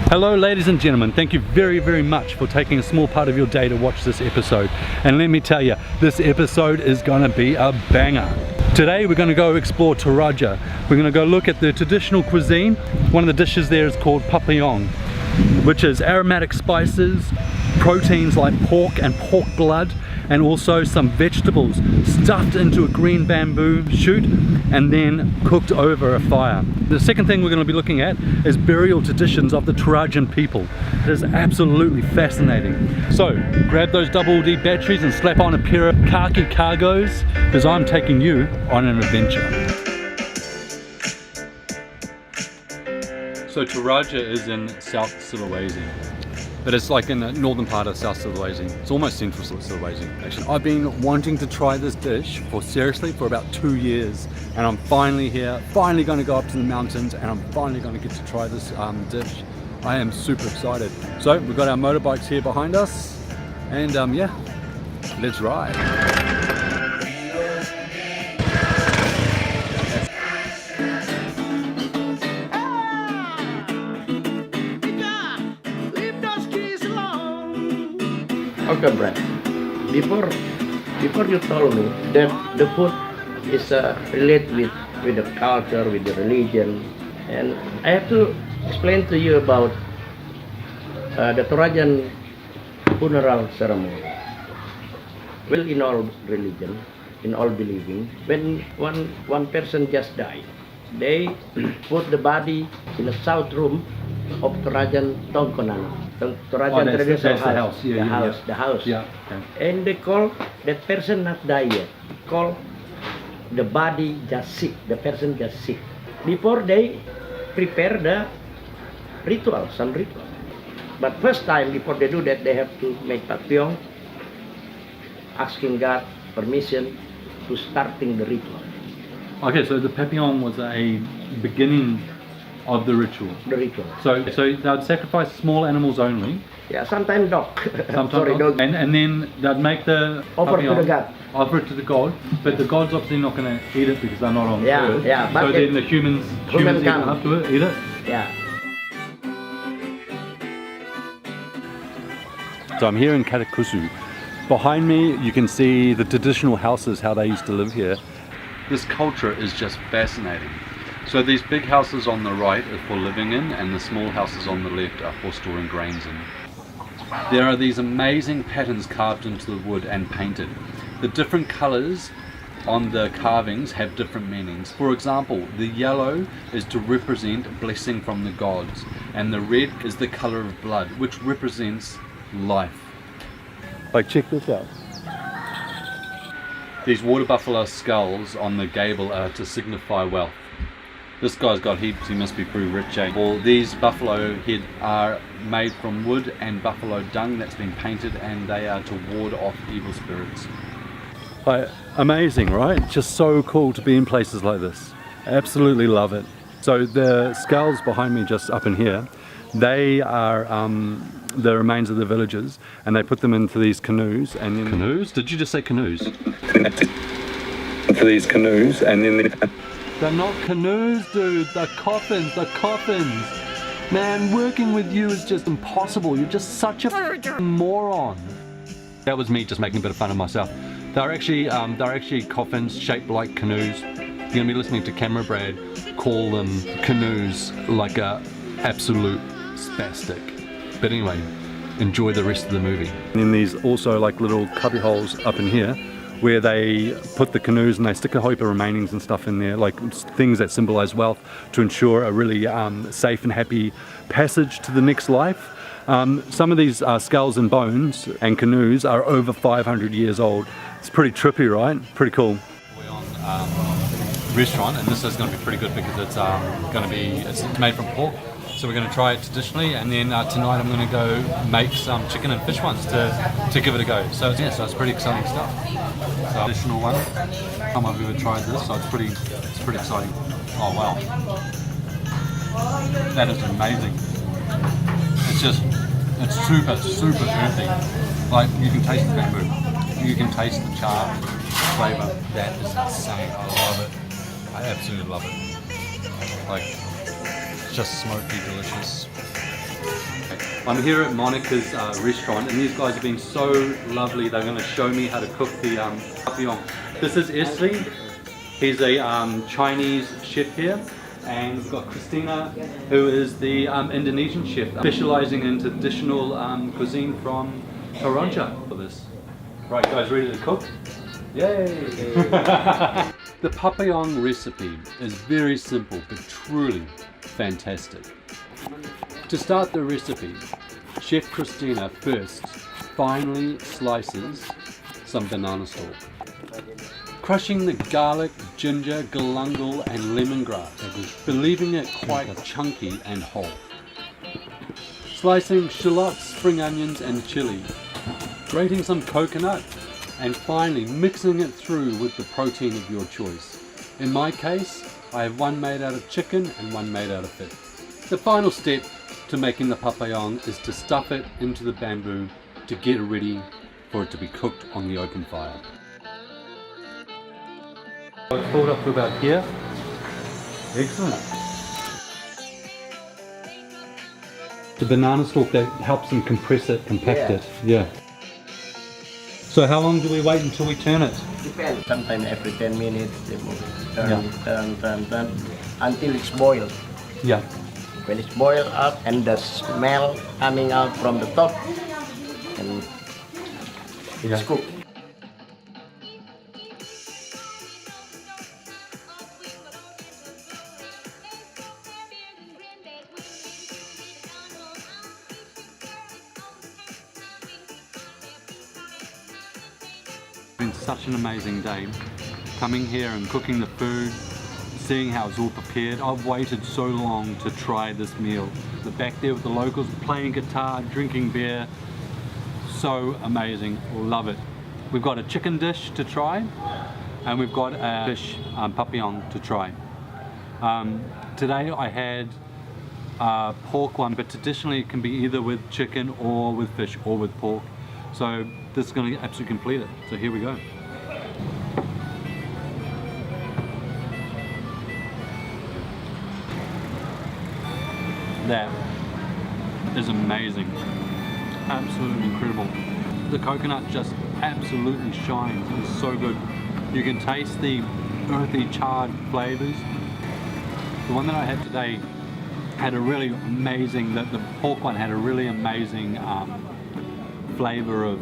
Hello ladies and gentlemen, thank you very much for taking a small part of your day to watch this episode. And let me tell you, this episode is gonna be a banger. Today we're gonna go explore Toraja. We're gonna go look at the traditional cuisine. One of the dishes there is called papillon, which is aromatic spices, proteins like pork and pork blood, and also some vegetables stuffed into a green bamboo shoot and then cooked over a fire. The second thing we're going to be looking at is burial traditions of the Torajan people. It is absolutely fascinating. So grab those double D batteries and slap on a pair of khaki cargos, because I'm taking you on an adventure. So Toraja is in South Sulawesi. But it's like in the northern part of South Sulawesi. It's almost central Sulawesi, actually. I've been wanting to try this dish for about 2 years. And I'm finally here, finally gonna go up to the mountains, and I'm finally gonna get to try this dish. I am super excited. So we've got our motorbikes here behind us. And yeah, let's ride. Okay, Brad. Before you told me that the food is related with the culture, with the religion, and I have to explain to you about the Torajan funeral ceremony. Well, in all religion, in all believing, when one person just died, they put the body in the south room of Torajan Tongkonan. Torajan traditional house, the house. Yeah. And they call that person not die yet. Call the body just sick. The person just sick. Before they prepare the ritual, some ritual. But first time before they do that, they have to make papillon, asking God permission to starting the ritual. Okay, so the papillon was a beginning of the ritual. The ritual. So they'd sacrifice small animals only. Yeah, sometimes dog. Sometimes Sorry, dog. dog. And then they'd make the Offer papillon, to the god. Offer it to the god, but the god's obviously not going to eat it because they're not on earth. Yeah, but so then the humans eat it come. up to it, eat it. Yeah. So I'm here in Katakusu. Behind me you can see the traditional houses, how they used to live here. This culture is just fascinating. So these big houses on the right are for living in, and the small houses on the left are for storing grains in. There are these amazing patterns carved into the wood and painted. The different colors on the carvings have different meanings. For example, the yellow is to represent blessing from the gods, and the red is the color of blood, which represents life. Like, check this out. These water buffalo skulls on the gable are to signify wealth. This guy's got heaps, he must be pretty rich, eh? Well, these buffalo head are made from wood and buffalo dung that's been painted, and they are to ward off evil spirits. Amazing, right? Just so cool to be in places like this. Absolutely love it. So the skulls behind me, just up in here, they are the remains of the villagers, and they put them into these canoes. And then canoes? Did you just say canoes? Into these canoes, and then they're not canoes, dude. They're coffins. They're coffins. Man, working with you is just impossible. You're just such a moron. That was me just making a bit of fun of myself. They're actually coffins shaped like canoes. You're gonna be listening to Camera Brad call them canoes like a absolute spastic. But anyway, enjoy the rest of the movie. And then there's also like little cubby holes up in here where they put the canoes and they stick a heap of remainings and stuff in there, like things that symbolize wealth, to ensure a really safe and happy passage to the next life. Some of these skulls and bones and canoes are over 500 years old. It's pretty trippy, right? Pretty cool. We're on restaurant, and this is going to be pretty good because it's made from pork. So we're going to try it traditionally, and then tonight I'm going to go make some chicken and fish ones to give it a go. So it's pretty exciting stuff. So traditional one. Some of you have tried this, so it's pretty exciting. Oh wow, that is amazing. It's super earthy. Like, you can taste the bamboo, you can taste the char flavor. That is insane. I love it. I absolutely love it. Like, just smoky delicious. I'm here at Monica's restaurant, and these guys have been so lovely. They're going to show me how to cook the papillon. This is Esli. He's a Chinese chef here, and we've got Christina, who is the Indonesian chef, specializing in traditional cuisine from Toraja for this. Right, guys, ready to cook? Yay! The papillon recipe is very simple, but truly fantastic. To start the recipe, Chef Christina first finely slices some banana stalk, crushing the garlic, ginger, galangal and lemongrass, but leaving it quite chunky and whole. Slicing shallots, spring onions and chili, grating some coconut, and finally mixing it through with the protein of your choice. In my case, I have one made out of chicken and one made out of fish. The final step to making the papillon is to stuff it into the bamboo to get ready for it to be cooked on the open fire. It's filled up to about here. Excellent. The banana stalk, that helps them compress it, compact it. Yeah. So how long do we wait until we turn it? Depends. Sometimes every 10 minutes they move. Turn, Yeah. turn until it's boiled. Yeah. When it's boiled up and the smell coming out from the top, and it's cooked. It's been such an amazing day, coming here and cooking the food, seeing how it's all prepared. I've waited so long to try this meal. The back there with the locals playing guitar, drinking beer, so amazing, love it. We've got a chicken dish to try, and we've got a fish papillon to try. Today I had a pork one, but traditionally it can be either with chicken or with fish or with pork. So this is going to absolutely complete it. So here we go. That is amazing. Absolutely incredible. The coconut just absolutely shines. It's so good. You can taste the earthy charred flavors. The one that I had today had a really amazing, the pork one had a really amazing flavor of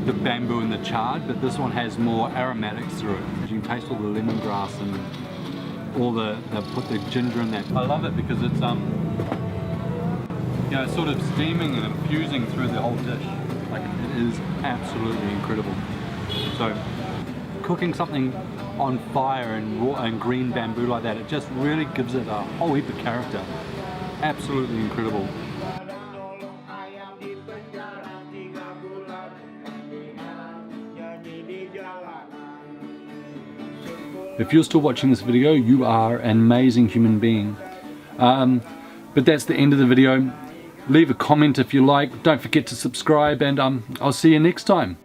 the bamboo and the chard, but this one has more aromatics through it. You can taste all the lemongrass and all they put the ginger in that. I love it because it's you know, sort of steaming and infusing through the whole dish. Like, it is absolutely incredible. So cooking something on fire and raw and green bamboo like that, it just really gives it a whole heap of character. Absolutely incredible. If you're still watching this video, you are an amazing human being. But that's the end of the video. Leave a comment if you like. Don't forget to subscribe, and I'll see you next time.